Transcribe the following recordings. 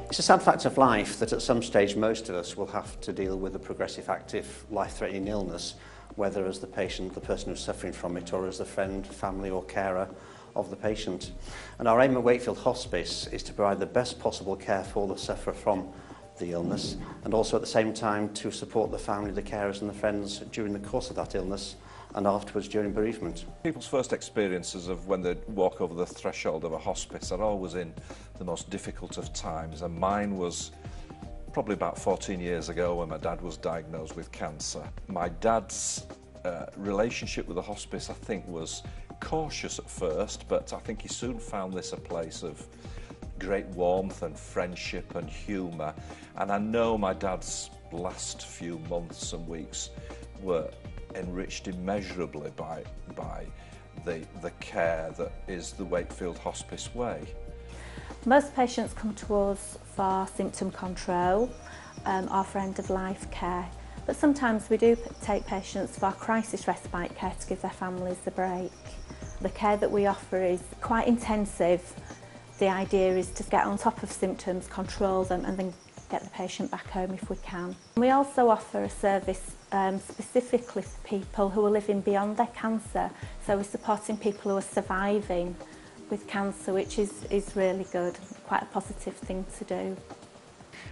It's a sad fact of life that at some stage most of us will have to deal with a progressive, active, life-threatening illness, whether as the patient, the person who's suffering from it, or as the friend, family or carer of the patient. And our aim at Wakefield Hospice is to provide the best possible care for the sufferer from the illness, and also at the same time to support the family, the carers and the friends during the course of that illness and afterwards during bereavement. People's first experiences of when they walk over the threshold of a hospice are always in the most difficult of times, and mine was probably about 14 years ago when my dad was diagnosed with cancer. My dad's relationship with the hospice, I think, was cautious at first, but I think he soon found this a place of great warmth and friendship and humour, and I know my dad's last few months and weeks were enriched immeasurably by the care that is the Wakefield Hospice way. Most patients come to us for symptom control or for end-of-life care, but sometimes we do take patients for crisis respite care to give their families a break. The care that we offer is quite intensive. The idea is to get on top of symptoms, control them and then get the patient back home if we can. We also offer a service specifically for people who are living beyond their cancer, so we're supporting people who are surviving with cancer, which is really good, quite a positive thing to do.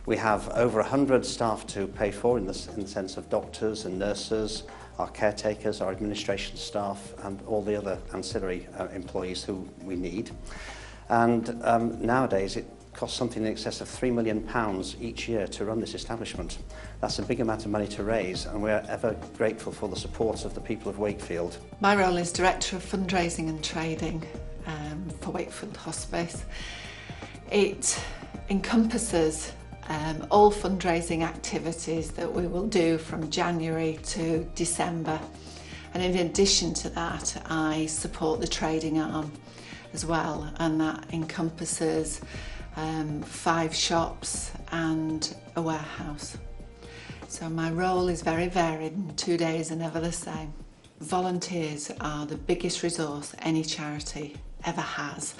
We have over 100 staff to pay for in the sense of doctors and nurses, our caretakers, our administration staff and all the other ancillary employees who we need. And nowadays it costs something in excess of £3 million each year to run this establishment. That's a big amount of money to raise, and we're ever grateful for the support of the people of Wakefield. My role is Director of Fundraising and Trading for Wakefield Hospice. It encompasses all fundraising activities that we will do from January to December, and in addition to that I support the trading arm as well, and that encompasses 5 shops and a warehouse. So my role is very varied and 2 days are never the same. Volunteers are the biggest resource any charity ever has,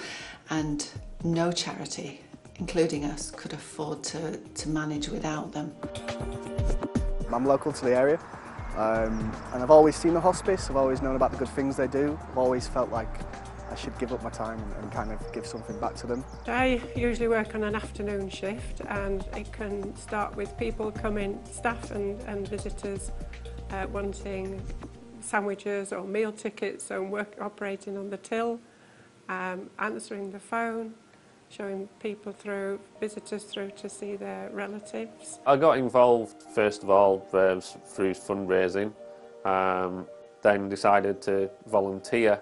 and no charity, including us, could afford to manage without them. I'm local to the area and I've always seen the hospice, I've always known about the good things they do, I've always felt like I should give up my time and kind of give something back to them. I usually work on an afternoon shift, and it can start with people coming, staff and visitors wanting sandwiches or meal tickets, and operating on the till, answering the phone, showing people through, visitors through to see their relatives. I got involved first of all through fundraising, then decided to volunteer,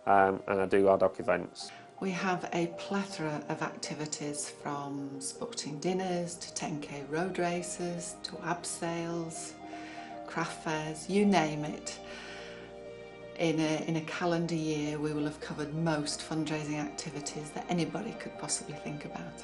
and I do ad hoc events. We have a plethora of activities, from sporting dinners to 10k road races to abseils, craft fairs, you name it. In a calendar year we will have covered most fundraising activities that anybody could possibly think about.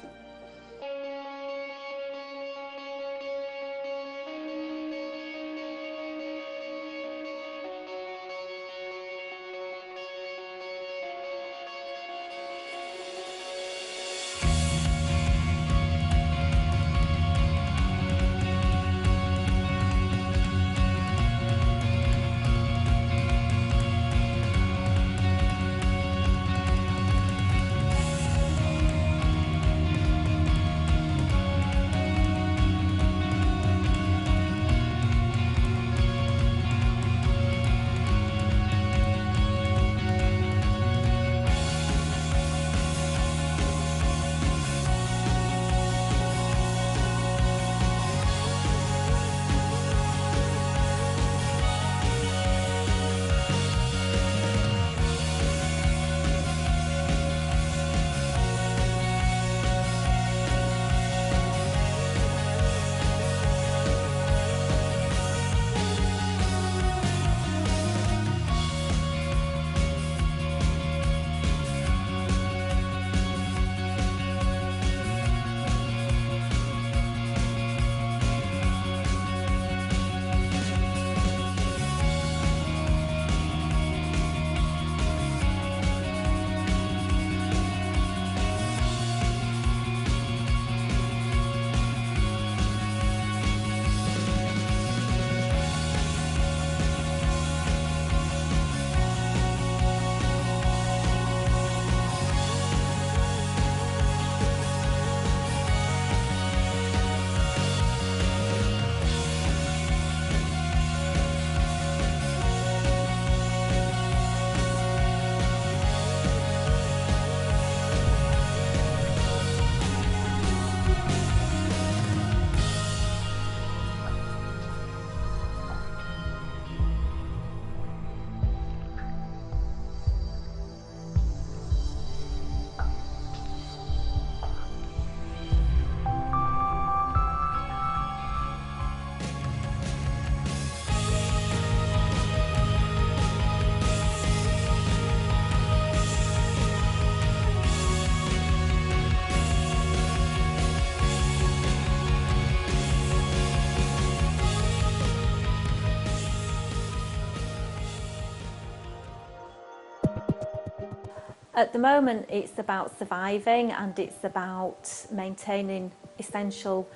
At the moment, it's about surviving and it's about maintaining essential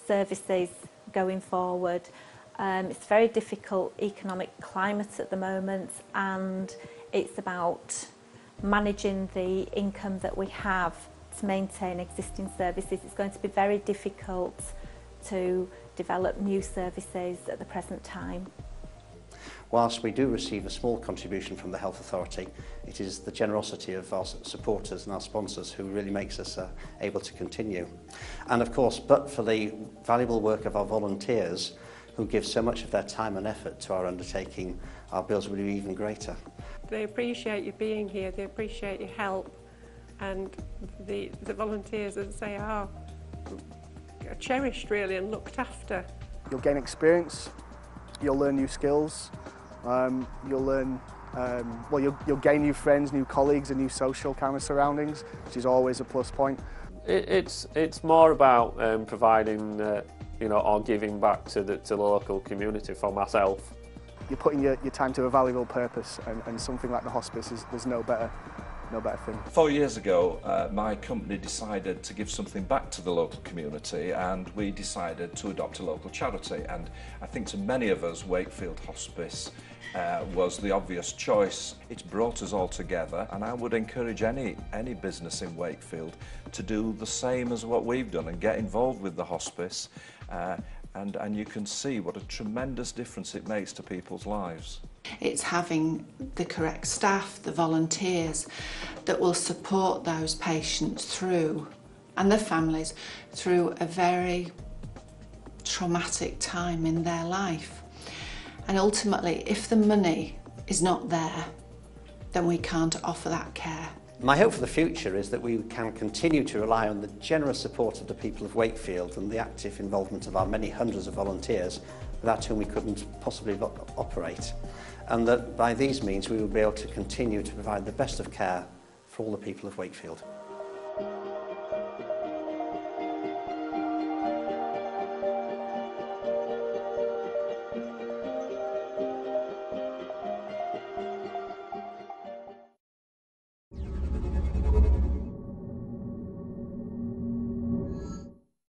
services going forward. It's a very difficult economic climate at the moment, and it's about managing the income that we have to maintain existing services. It's going to be very difficult to develop new services at the present time. Whilst we do receive a small contribution from the Health Authority, it is the generosity of our supporters and our sponsors who really makes us able to continue. And of course, but for the valuable work of our volunteers who give so much of their time and effort to our undertaking, our bills would be even greater. They appreciate you being here, they appreciate your help, and the volunteers, as I say, are cherished really and looked after. You'll gain experience, you'll learn new skills, you'll learn, you'll gain new friends, new colleagues and new social kind of surroundings, which is always a plus point. It's more about providing, or giving back to the local community for myself. You're putting your time to a valuable purpose, and something like the hospice there's no better thing. 4 years ago, my company decided to give something back to the local community, and we decided to adopt a local charity. And I think to many of us, Wakefield Hospice was the obvious choice. It's brought us all together, and I would encourage any business in Wakefield to do the same as what we've done and get involved with the hospice. And you can see what a tremendous difference it makes to people's lives. It's having the correct staff, the volunteers, that will support those patients through, and their families, through a very traumatic time in their life. And ultimately, if the money is not there, then we can't offer that care. My hope for the future is that we can continue to rely on the generous support of the people of Wakefield and the active involvement of our many hundreds of volunteers, without whom we couldn't possibly operate. And that by these means we will be able to continue to provide the best of care for all the people of Wakefield.